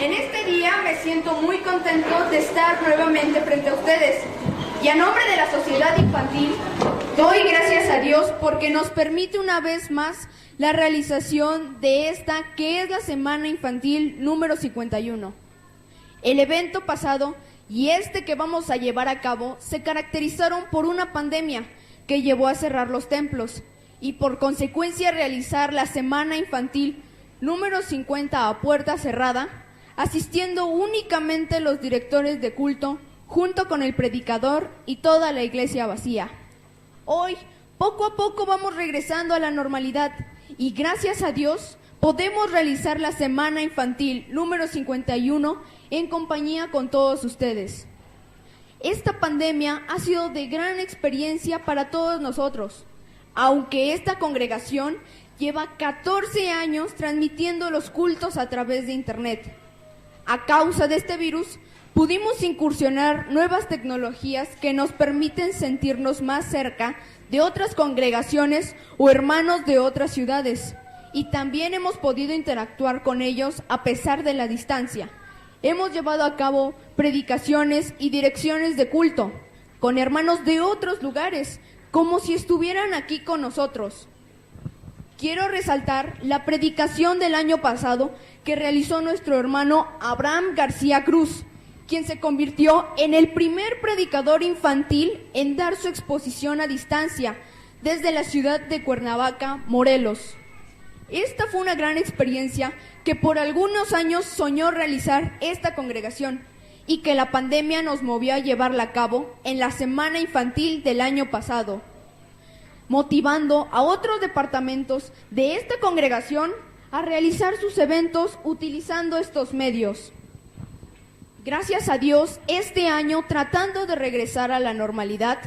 En este día me siento muy contento de estar nuevamente frente a ustedes. Y a nombre de la Sociedad Infantil, doy gracias a Dios porque nos permite una vez más la realización de esta que es la Semana Infantil número 51. El evento pasado y este que vamos a llevar a cabo se caracterizaron por una pandemia que llevó a cerrar los templos y por consecuencia realizar la Semana Infantil número 50 a puerta cerrada, asistiendo únicamente los directores de culto junto con el predicador y toda la iglesia vacía. Hoy, poco a poco vamos regresando a la normalidad y gracias a Dios podemos realizar la Semana Infantil número 51 en compañía con todos ustedes. Esta pandemia ha sido de gran experiencia para todos nosotros, aunque esta congregación lleva 14 años transmitiendo los cultos a través de Internet. A causa de este virus, pudimos incursionar nuevas tecnologías que nos permiten sentirnos más cerca de otras congregaciones o hermanos de otras ciudades, y también hemos podido interactuar con ellos a pesar de la distancia. Hemos llevado a cabo predicaciones y direcciones de culto con hermanos de otros lugares, como si estuvieran aquí con nosotros. Quiero resaltar la predicación del año pasado que realizó nuestro hermano Abraham García Cruz, quien se convirtió en el primer predicador infantil en dar su exposición a distancia desde la ciudad de Cuernavaca, Morelos. Esta fue una gran experiencia que por algunos años soñó realizar esta congregación y que la pandemia nos movió a llevarla a cabo en la Semana Infantil del año pasado, motivando a otros departamentos de esta congregación a realizar sus eventos utilizando estos medios. Gracias a Dios, este año, tratando de regresar a la normalidad,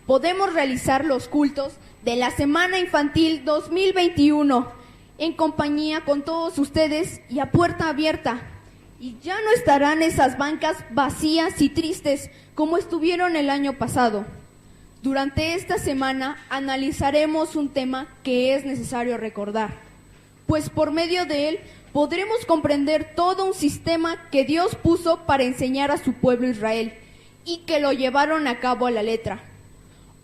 podemos realizar los cultos de la Semana Infantil 2021 en compañía con todos ustedes y a puerta abierta. Y ya no estarán esas bancas vacías y tristes como estuvieron el año pasado. Durante esta semana analizaremos un tema que es necesario recordar, pues por medio de él podremos comprender todo un sistema que Dios puso para enseñar a su pueblo Israel y que lo llevaron a cabo a la letra.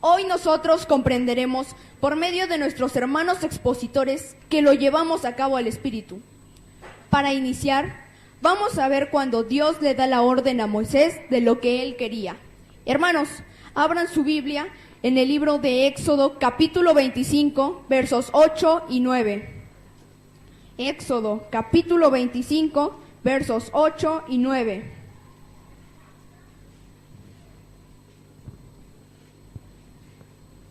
Hoy nosotros comprenderemos por medio de nuestros hermanos expositores que lo llevamos a cabo al Espíritu. Para iniciar, vamos a ver cuando Dios le da la orden a Moisés de lo que él quería. Hermanos, abran su Biblia en el libro de Éxodo, capítulo 25, versos 8 y 9. Éxodo, capítulo 25, versos 8 y 9.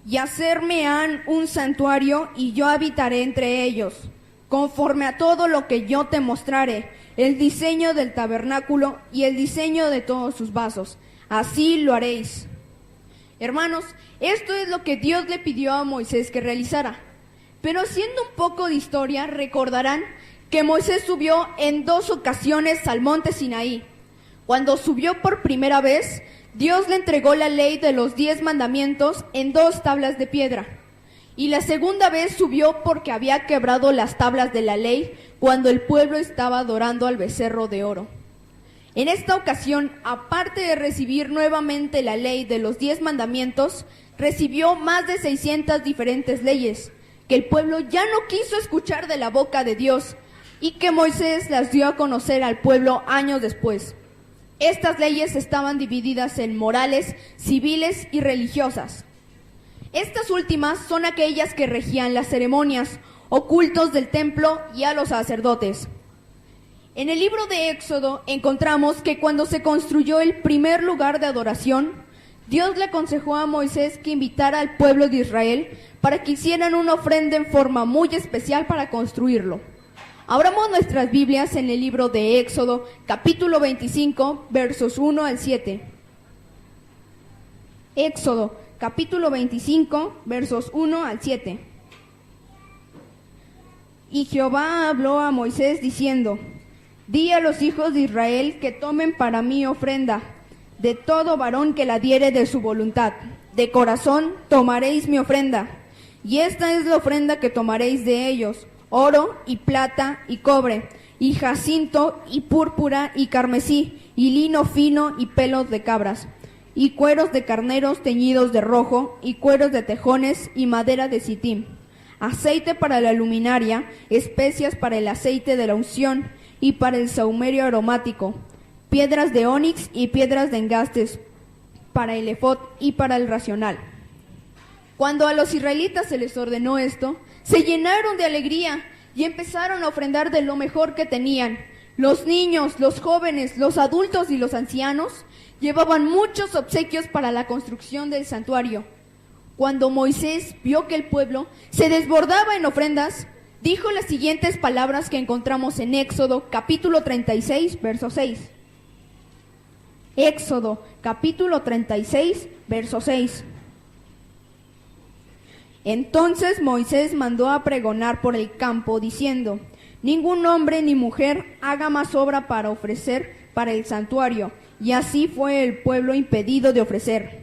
Y hacerme han un santuario, y yo habitaré entre ellos, conforme a todo lo que yo te mostrare, el diseño del tabernáculo y el diseño de todos sus vasos. Así lo haréis. Hermanos, esto es lo que Dios le pidió a Moisés que realizara. Pero haciendo un poco de historia, recordarán que Moisés subió en 2 ocasiones al monte Sinaí. Cuando subió por primera vez, Dios le entregó la ley de los 10 mandamientos en 2 tablas de piedra. Y la segunda vez subió porque había quebrado las tablas de la ley cuando el pueblo estaba adorando al becerro de oro. En esta ocasión, aparte de recibir nuevamente la ley de los 10 mandamientos, recibió más de 600 diferentes leyes, que el pueblo ya no quiso escuchar de la boca de Dios y que Moisés las dio a conocer al pueblo años después. Estas leyes estaban divididas en morales, civiles y religiosas. Estas últimas son aquellas que regían las ceremonias o cultos del templo y a los sacerdotes. En el libro de Éxodo encontramos que cuando se construyó el primer lugar de adoración, Dios le aconsejó a Moisés que invitara al pueblo de Israel para que hicieran una ofrenda en forma muy especial para construirlo. Abramos nuestras Biblias en el libro de Éxodo, capítulo 25, versos 1 al 7. Éxodo, capítulo 25, versos 1 al 7. Y Jehová habló a Moisés diciendo: Di a los hijos de Israel que tomen para mí ofrenda, de todo varón que la diere de su voluntad. De corazón tomaréis mi ofrenda, y esta es la ofrenda que tomaréis de ellos: oro y plata y cobre, y jacinto, y púrpura, y carmesí, y lino fino, y pelos de cabras, y cueros de carneros teñidos de rojo, y cueros de tejones, y madera de sitim, aceite para la luminaria, especias para el aceite de la unción, y para el sahumerio aromático, piedras de onix y piedras de engastes, para el efod y para el racional. Cuando a los israelitas se les ordenó esto, se llenaron de alegría y empezaron a ofrendar de lo mejor que tenían. Los niños, los jóvenes, los adultos y los ancianos llevaban muchos obsequios para la construcción del santuario. Cuando Moisés vio que el pueblo se desbordaba en ofrendas, dijo las siguientes palabras que encontramos en Éxodo capítulo 36, verso 6. Éxodo capítulo 36, verso 6. Entonces Moisés mandó a pregonar por el campo, diciendo: ningún hombre ni mujer haga más obra para ofrecer para el santuario. Y así fue el pueblo impedido de ofrecer.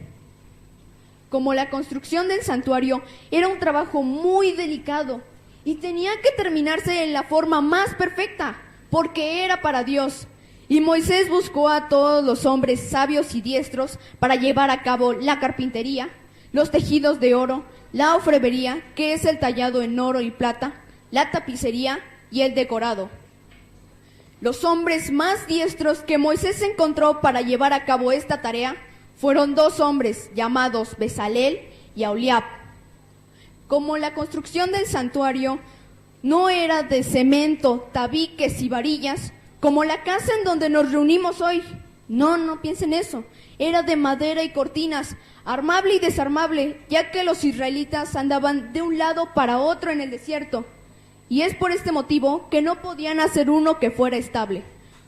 Como la construcción del santuario era un trabajo muy delicado y tenía que terminarse en la forma más perfecta, porque era para Dios. Y Moisés buscó a todos los hombres sabios y diestros para llevar a cabo la carpintería, los tejidos de oro, la orfebrería, que es el tallado en oro y plata, la tapicería y el decorado. Los hombres más diestros que Moisés encontró para llevar a cabo esta tarea fueron dos hombres llamados Bezalel y Aholiab. Como la construcción del santuario no era de cemento, tabiques y varillas, como la casa en donde nos reunimos hoy, no piensen eso, era de madera y cortinas, armable y desarmable, ya que los israelitas andaban de un lado para otro en el desierto. Y es por este motivo que no podían hacer uno que fuera estable.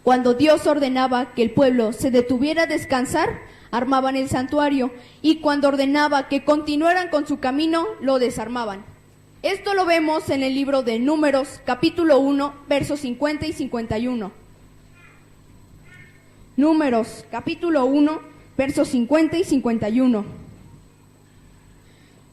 Cuando Dios ordenaba que el pueblo se detuviera a descansar, armaban el santuario, y cuando ordenaba que continuaran con su camino, lo desarmaban. Esto lo vemos en el libro de Números, capítulo 1, versos 50 y 51. Números, capítulo 1, versos 50 y 51.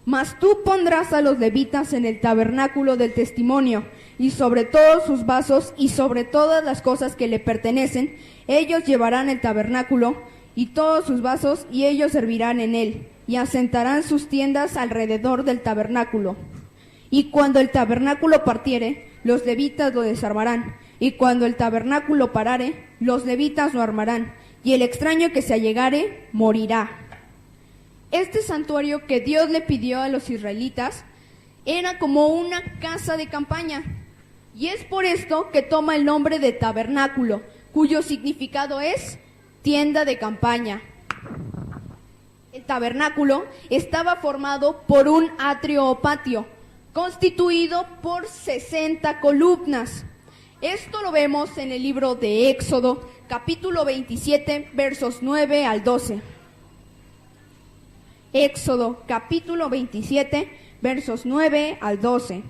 Mas tú pondrás a los levitas en el tabernáculo del testimonio, y sobre todos sus vasos y sobre todas las cosas que le pertenecen, ellos llevarán el tabernáculo y todos sus vasos, y ellos servirán en él, y asentarán sus tiendas alrededor del tabernáculo. Y cuando el tabernáculo partiere, los levitas lo desarmarán, y cuando el tabernáculo parare, los levitas lo armarán, y el extraño que se allegare morirá. Este santuario que Dios le pidió a los israelitas era como una casa de campaña, y es por esto que toma el nombre de tabernáculo, cuyo significado es tienda de campaña. El tabernáculo estaba formado por un atrio o patio, constituido por 60 columnas. Esto lo vemos en el libro de Éxodo, capítulo 27, versos 9 al 12. Éxodo, capítulo 27, versos 9 al 12.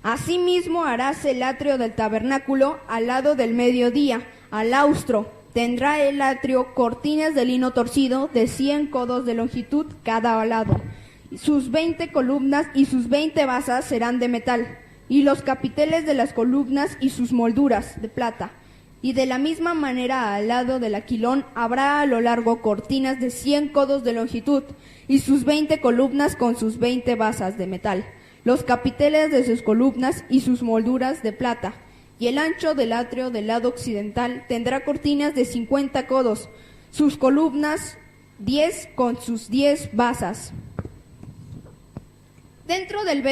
Asimismo harás el atrio del tabernáculo al lado del mediodía, al austro. Tendrá el atrio cortinas de lino torcido de 100 codos de longitud cada lado. Sus 20 columnas y sus 20 basas serán de metal, y los capiteles de las columnas y sus molduras de plata. Y de la misma manera al lado del aquilón habrá a lo largo cortinas de 100 codos de longitud, y sus 20 columnas con sus 20 basas de metal, los capiteles de sus columnas y sus molduras de plata. Y el ancho del atrio del lado occidental tendrá cortinas de 50 codos, sus columnas 10 con sus 10 basas. Dentro del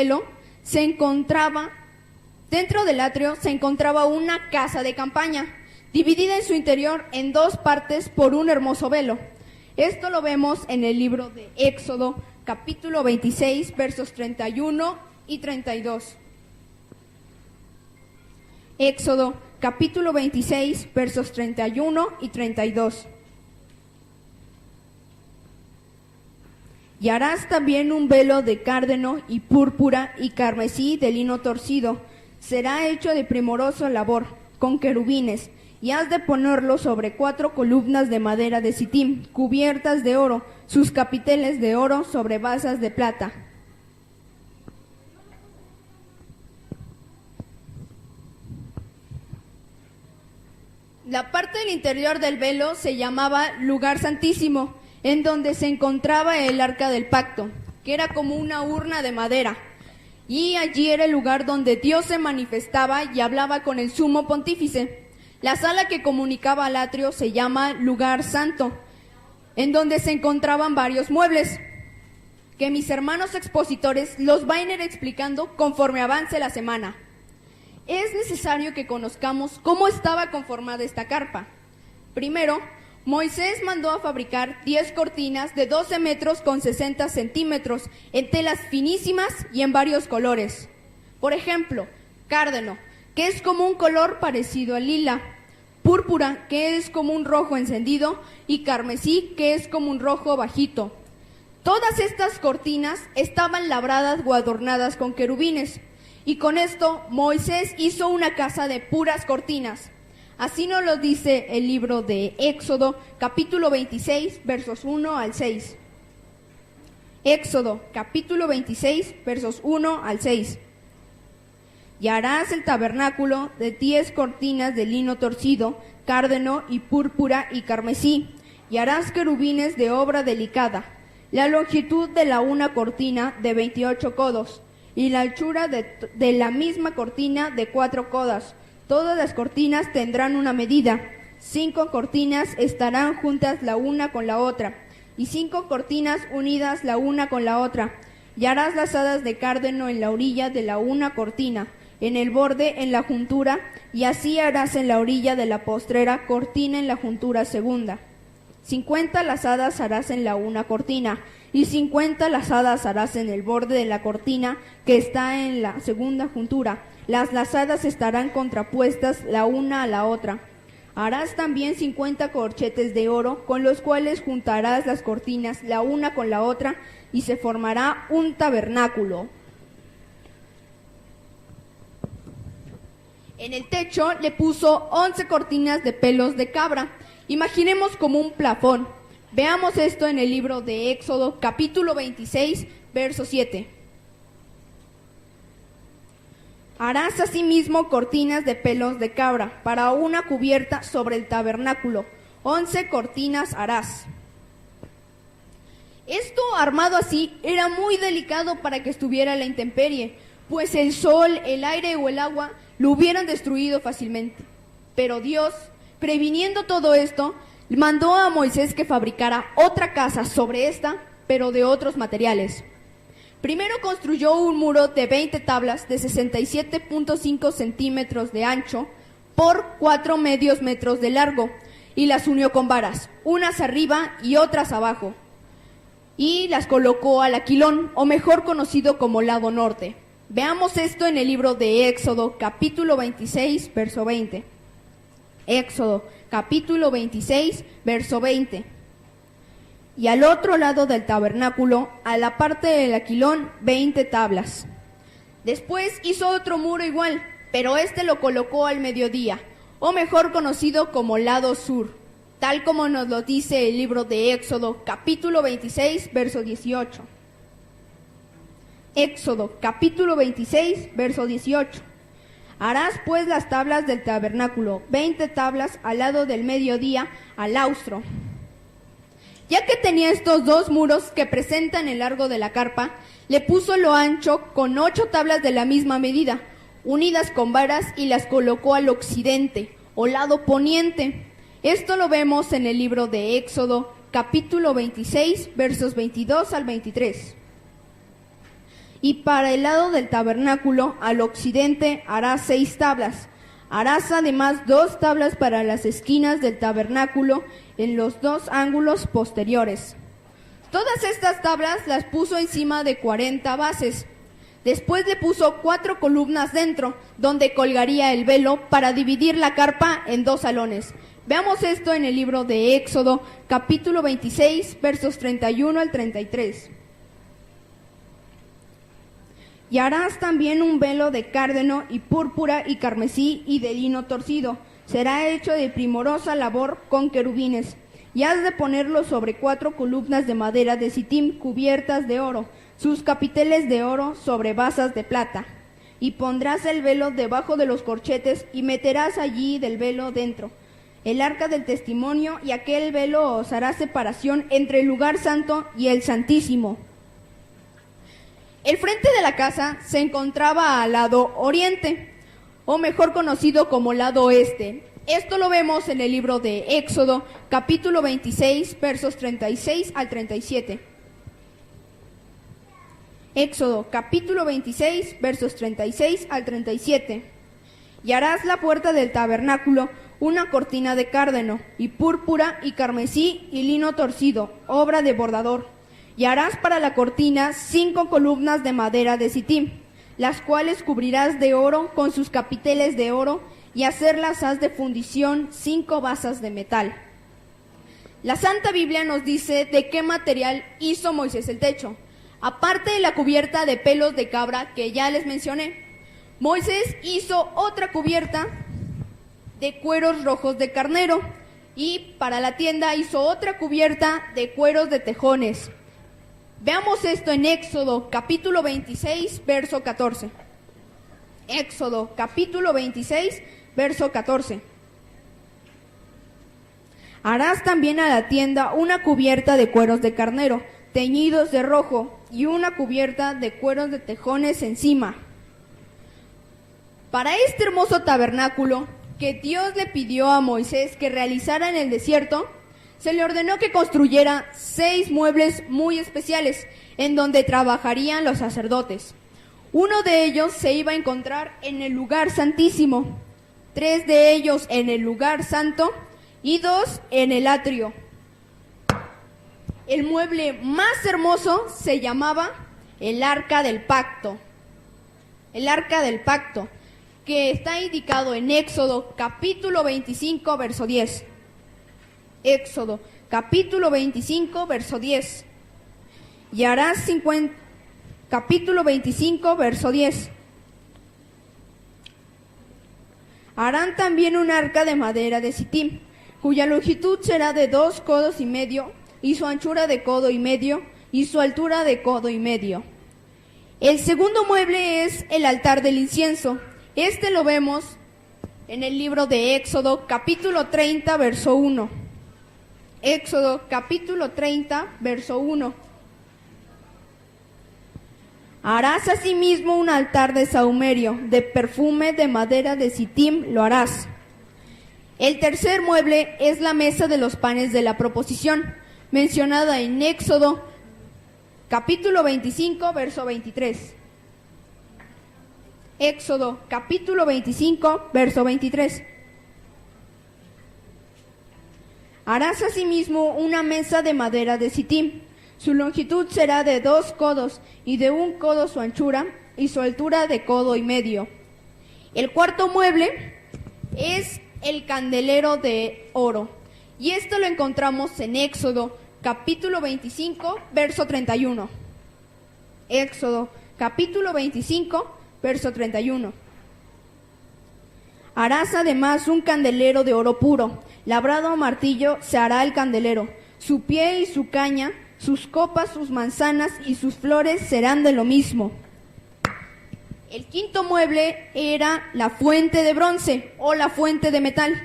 atrio se encontraba una casa de campaña, dividida en su interior en dos partes por un hermoso velo. Esto lo vemos en el libro de Éxodo, capítulo 26, versos 31 y 32. Éxodo, capítulo 26, versos 31 y 32. Y harás también un velo de cárdeno y púrpura y carmesí de lino torcido. Será hecho de primorosa labor, con querubines, y has de ponerlo sobre 4 columnas de madera de sitim, cubiertas de oro, sus capiteles de oro sobre basas de plata. La parte del interior del velo se llamaba Lugar Santísimo, en donde se encontraba el Arca del Pacto, que era como una urna de madera. Y allí era el lugar donde Dios se manifestaba y hablaba con el sumo pontífice. La sala que comunicaba al atrio se llama Lugar Santo, en donde se encontraban varios muebles, que mis hermanos expositores los van a ir explicando conforme avance la semana. Es necesario que conozcamos cómo estaba conformada esta carpa. Primero, Moisés mandó a fabricar 10 cortinas de 12 metros con 60 centímetros en telas finísimas y en varios colores. Por ejemplo, cárdeno, que es como un color parecido al lila; púrpura, que es como un rojo encendido; y carmesí, que es como un rojo bajito. Todas estas cortinas estaban labradas o adornadas con querubines, y con esto Moisés hizo una casa de puras cortinas. Así nos lo dice el libro de Éxodo, capítulo 26, versos 1 al 6. Éxodo, capítulo 26, versos 1 al 6. Y harás el tabernáculo de 10 cortinas de lino torcido, cárdeno y púrpura y carmesí, y harás querubines de obra delicada. La longitud de la una cortina de 28 codos, y la anchura de la misma cortina de 4 codos. Todas las cortinas tendrán una medida. 5 cortinas estarán juntas la una con la otra, y 5 cortinas unidas la una con la otra. Y harás lazadas de cárdeno en la orilla de la una cortina, en el borde, en la juntura, y así harás en la orilla de la postrera cortina en la juntura segunda. 50 lazadas harás en la una cortina, y 50 lazadas harás en el borde de la cortina que está en la segunda juntura. Las lazadas estarán contrapuestas la una a la otra. Harás también 50 corchetes de oro, con los cuales juntarás las cortinas la una con la otra, y se formará un tabernáculo. En el techo le puso 11 cortinas de pelos de cabra. Imaginemos como un plafón. Veamos esto en el libro de Éxodo, capítulo 26, verso 7. Harás asimismo cortinas de pelos de cabra para una cubierta sobre el tabernáculo. 11 cortinas harás. Esto armado así era muy delicado para que estuviera a la intemperie, pues el sol, el aire o el agua lo hubieran destruido fácilmente. Pero Dios, previniendo todo esto, mandó a Moisés que fabricara otra casa sobre esta, pero de otros materiales. Primero construyó un muro de 20 tablas de 67.5 centímetros de ancho por 4 medios metros de largo, y las unió con varas, unas arriba y otras abajo, y las colocó al aquilón, o mejor conocido como lado norte. Veamos esto en el libro de Éxodo, capítulo 26, verso 20. Éxodo, capítulo 26, verso 20. Y al otro lado del tabernáculo, a la parte del aquilón, 20 tablas. Después hizo otro muro igual, pero este lo colocó al mediodía, o mejor conocido como lado sur, tal como nos lo dice el libro de Éxodo, capítulo 26, verso 18. Éxodo, capítulo 26, verso 18. Harás pues las tablas del tabernáculo, 20 tablas al lado del mediodía, al austro. Ya que tenía estos dos muros que presentan el largo de la carpa, le puso lo ancho con 8 tablas de la misma medida, unidas con varas, y las colocó al occidente, o lado poniente. Esto lo vemos en el libro de Éxodo, capítulo 26, versos 22 al 23. Y para el lado del tabernáculo, al occidente, harás 6 tablas. Harás además 2 tablas para las esquinas del tabernáculo en los 2 ángulos posteriores. Todas estas tablas las puso encima de 40 bases. Después le puso 4 columnas dentro, donde colgaría el velo para dividir la carpa en 2 salones. Veamos esto en el libro de Éxodo, capítulo 26, versos 31 al 33. Y harás también un velo de cárdeno y púrpura y carmesí y de lino torcido. Será hecho de primorosa labor con querubines. Y has de ponerlo sobre 4 columnas de madera de sitim cubiertas de oro, sus capiteles de oro sobre basas de plata. Y pondrás el velo debajo de los corchetes y meterás allí del velo dentro. el arca del testimonio, y aquel velo os hará separación entre el lugar santo y el santísimo. El frente de la casa se encontraba al lado oriente, o mejor conocido como lado oeste. Esto lo vemos en el libro de Éxodo, capítulo 26, versos 36 al 37. Éxodo, capítulo 26, versos 36 al 37. Y harás la puerta del tabernáculo una cortina de cárdeno, y púrpura, y carmesí, y lino torcido, obra de bordador. Y harás para la cortina 5 columnas de madera de sitim, las cuales cubrirás de oro con sus capiteles de oro, y hacerlas has de fundición 5 basas de metal. La Santa Biblia nos dice de qué material hizo Moisés el techo. Aparte de la cubierta de pelos de cabra que ya les mencioné, Moisés hizo otra cubierta de cueros rojos de carnero, y para la tienda hizo otra cubierta de cueros de tejones. Veamos esto en Éxodo capítulo 26, verso 14. Éxodo capítulo 26, verso 14. Harás también a la tienda una cubierta de cueros de carnero, teñidos de rojo, y una cubierta de cueros de tejones encima. Para este hermoso tabernáculo que Dios le pidió a Moisés que realizara en el desierto, se le ordenó que construyera 6 muebles muy especiales en donde trabajarían los sacerdotes. Uno de ellos se iba a encontrar en el lugar santísimo, 3 de ellos en el lugar santo y 2 en el atrio. El mueble más hermoso se llamaba el Arca del Pacto. El Arca del Pacto, que está indicado en Éxodo capítulo 25, verso 10. Éxodo capítulo 25, verso 10. Y harás capítulo 25, verso 10. Harán también un arca de madera de sitim, cuya longitud será de 2 codos y medio, y su anchura de codo y medio, y su altura de codo y medio. El segundo mueble es el altar del incienso. Este lo vemos en el libro de Éxodo, capítulo 30, verso 1. Éxodo, capítulo 30, verso 1. Harás asimismo un altar de sahumerio, de perfume de madera de sitim lo harás. El tercer mueble es la mesa de los panes de la proposición, mencionada en Éxodo, capítulo 25, verso 23. Éxodo, capítulo 25, verso 23. Harás asimismo una mesa de madera de sitim. Su longitud será de 2 codos, y de 1 codo su anchura, y su altura de codo y medio. El cuarto mueble es el candelero de oro, y esto lo encontramos en Éxodo, capítulo 25, verso 31. Éxodo, capítulo 25, verso 31. Harás además un candelero de oro puro, labrado a martillo se hará el candelero, su pie y su caña, sus copas, sus manzanas y sus flores serán de lo mismo. El quinto mueble era la fuente de bronce o la fuente de metal.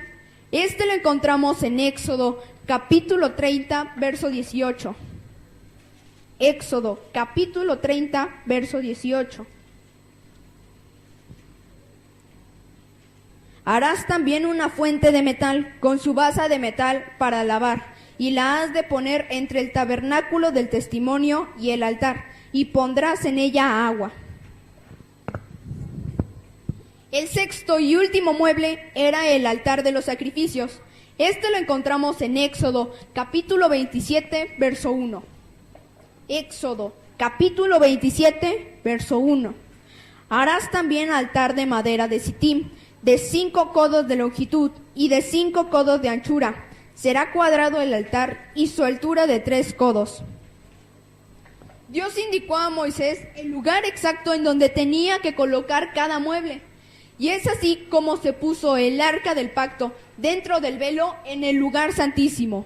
Este lo encontramos en Éxodo, capítulo 30, verso 18. Éxodo, capítulo 30, verso 18. Harás también una fuente de metal con su base de metal para lavar, y la has de poner entre el tabernáculo del testimonio y el altar, y pondrás en ella agua. El sexto y último mueble era el altar de los sacrificios. Este lo encontramos en Éxodo, capítulo 27, verso 1. Éxodo, capítulo 27, verso 1. Harás también altar de madera de sitim, de 5 codos de longitud y de 5 codos de anchura. Será cuadrado el altar y su altura de 3 codos. Dios indicó a Moisés el lugar exacto en donde tenía que colocar cada mueble. Y es así como se puso el arca del pacto dentro del velo en el lugar santísimo.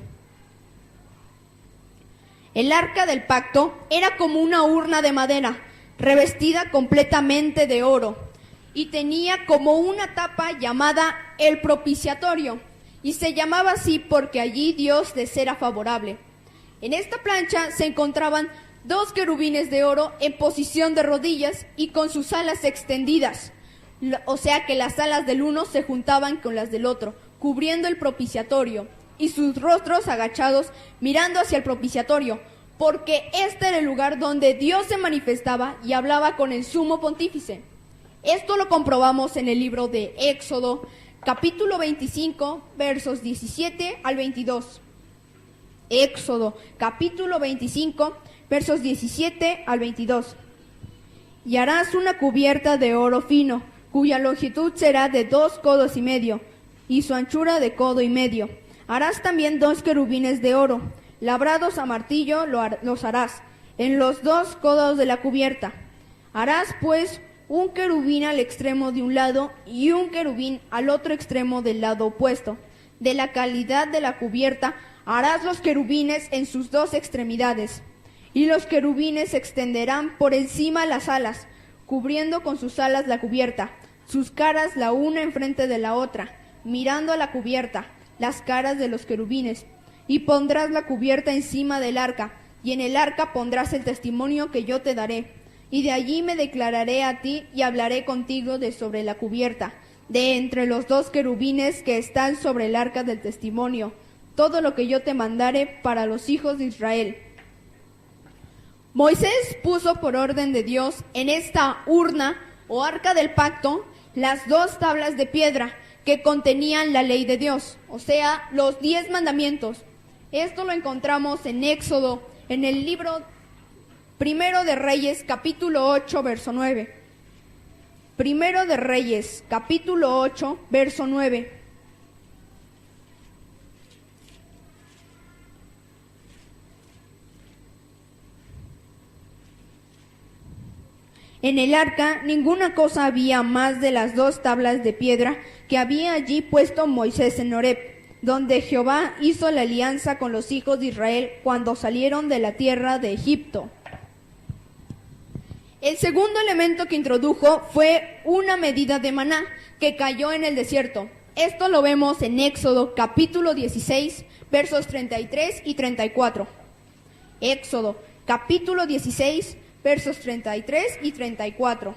El arca del pacto era como una urna de madera, revestida completamente de oro, y tenía como una tapa llamada el propiciatorio, y se llamaba así porque allí Dios les era favorable. En esta plancha se encontraban 2 querubines de oro en posición de rodillas y con sus alas extendidas, o sea que las alas del uno se juntaban con las del otro, cubriendo el propiciatorio, y sus rostros agachados mirando hacia el propiciatorio, porque este era el lugar donde Dios se manifestaba y hablaba con el sumo pontífice. Esto lo comprobamos en el libro de Éxodo, capítulo 25, versos 17 al 22. Éxodo, capítulo 25, versos 17 al 22. Y harás una cubierta de oro fino, cuya longitud será de 2 codos y medio, y su anchura de codo y medio. Harás también 2 querubines de oro, labrados a martillo los harás, en los 2 codos de la cubierta. Harás pues un querubín al extremo de un lado y un querubín al otro extremo del lado opuesto. De la calidad de la cubierta harás los querubines en sus 2 extremidades, y los querubines extenderán por encima las alas, cubriendo con sus alas la cubierta, sus caras la una enfrente de la otra, mirando a la cubierta, las caras de los querubines. Y pondrás la cubierta encima del arca, y en el arca pondrás el testimonio que yo te daré. Y de allí me declararé a ti y hablaré contigo de sobre la cubierta, de entre los 2 querubines que están sobre el arca del testimonio, todo lo que yo te mandare para los hijos de Israel. Moisés puso por orden de Dios en esta urna o arca del pacto las 2 tablas de piedra que contenían la ley de Dios, o sea, los 10 mandamientos. Esto lo encontramos en Éxodo, en el libro Primero de Reyes, capítulo 8, verso 9. Primero de Reyes, capítulo 8, verso 9. En el arca ninguna cosa había más de las 2 tablas de piedra que había allí puesto Moisés en Horeb, donde Jehová hizo la alianza con los hijos de Israel cuando salieron de la tierra de Egipto. El segundo elemento que introdujo fue una medida de maná que cayó en el desierto. Esto lo vemos en Éxodo capítulo 16, versos 33 y 34. Éxodo capítulo 16, versos 33 y 34.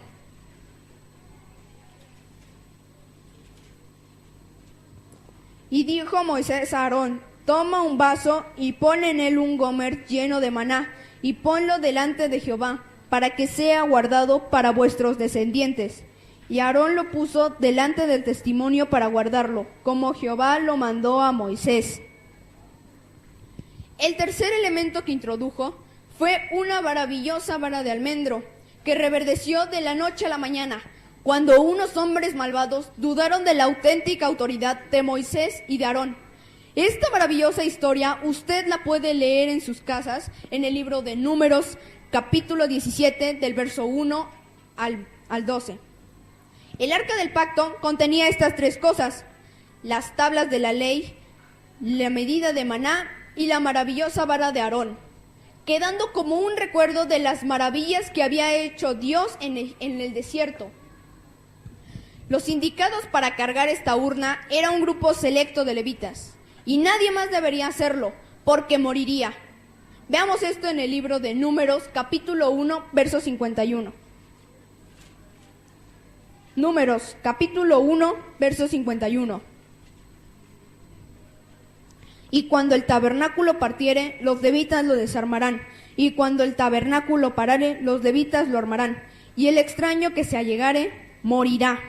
Y dijo Moisés a Aarón: toma un vaso y pon en él un gomer lleno de maná, y ponlo delante de Jehová, para que sea guardado para vuestros descendientes. Y Aarón lo puso delante del testimonio para guardarlo, como Jehová lo mandó a Moisés. El tercer elemento que introdujo fue una maravillosa vara de almendro, que reverdeció de la noche a la mañana, cuando unos hombres malvados dudaron de la auténtica autoridad de Moisés y de Aarón. Esta maravillosa historia usted la puede leer en sus casas, en el libro de Números, capítulo 17, del verso 1 al 12. El arca del pacto contenía estas 3 cosas: las tablas de la ley, la medida de maná y la maravillosa vara de Aarón, quedando como un recuerdo de las maravillas que había hecho Dios en el desierto. Los indicados para cargar esta urna era un grupo selecto de levitas, y nadie más debería hacerlo, porque moriría. Veamos esto en el libro de Números, capítulo 1, verso 51. Números, capítulo 1, verso 51. Y cuando el tabernáculo partiere, los levitas lo desarmarán, y cuando el tabernáculo parare, los levitas lo armarán, y el extraño que se allegare, morirá.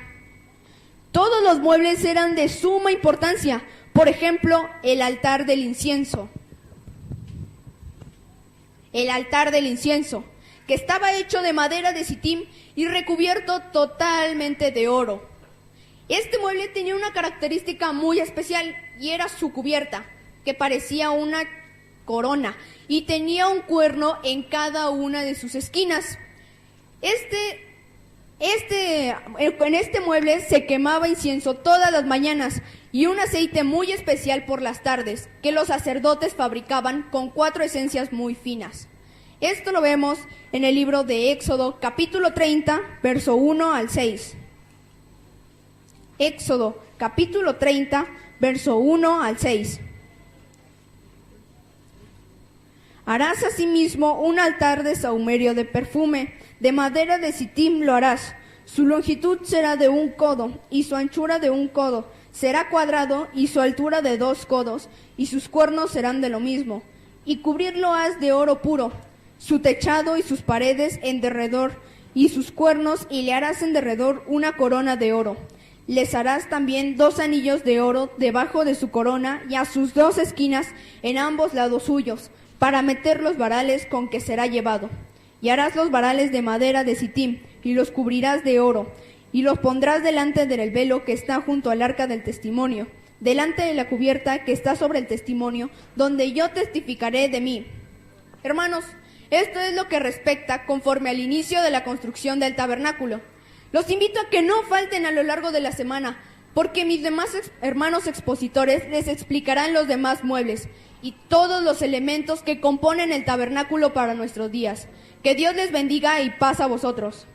Todos los muebles eran de suma importancia, por ejemplo, el altar del incienso. El altar del incienso, que estaba hecho de madera de sitim y recubierto totalmente de oro. Este mueble tenía una característica muy especial y era su cubierta, que parecía una corona y tenía un cuerno en cada una de sus esquinas. En este mueble se quemaba incienso todas las mañanas y un aceite muy especial por las tardes, que los sacerdotes fabricaban con 4 esencias muy finas. Esto lo vemos en el libro de Éxodo, capítulo 30, verso 1 al 6. Éxodo, capítulo 30, verso 1 al 6. Harás asimismo un altar de sahumerio de perfume, de madera de sitim lo harás. Su longitud será de 1 codo, y su anchura de 1 codo. Será cuadrado, y su altura de 2 codos, y sus cuernos serán de lo mismo. Y cubrirlo has de oro puro, su techado y sus paredes en derredor, y sus cuernos, y le harás en derredor una corona de oro. Les harás también 2 anillos de oro debajo de su corona, y a sus 2 esquinas en ambos lados suyos, para meter los varales con que será llevado. Y harás los varales de madera de sitim, y los cubrirás de oro, y los pondrás delante del velo que está junto al arca del testimonio, delante de la cubierta que está sobre el testimonio, donde yo testificaré de mí. Hermanos, esto es lo que respecta conforme al inicio de la construcción del tabernáculo. Los invito a que no falten a lo largo de la semana, porque mis demás hermanos expositores les explicarán los demás muebles y todos los elementos que componen el tabernáculo para nuestros días. Que Dios les bendiga y paz a vosotros.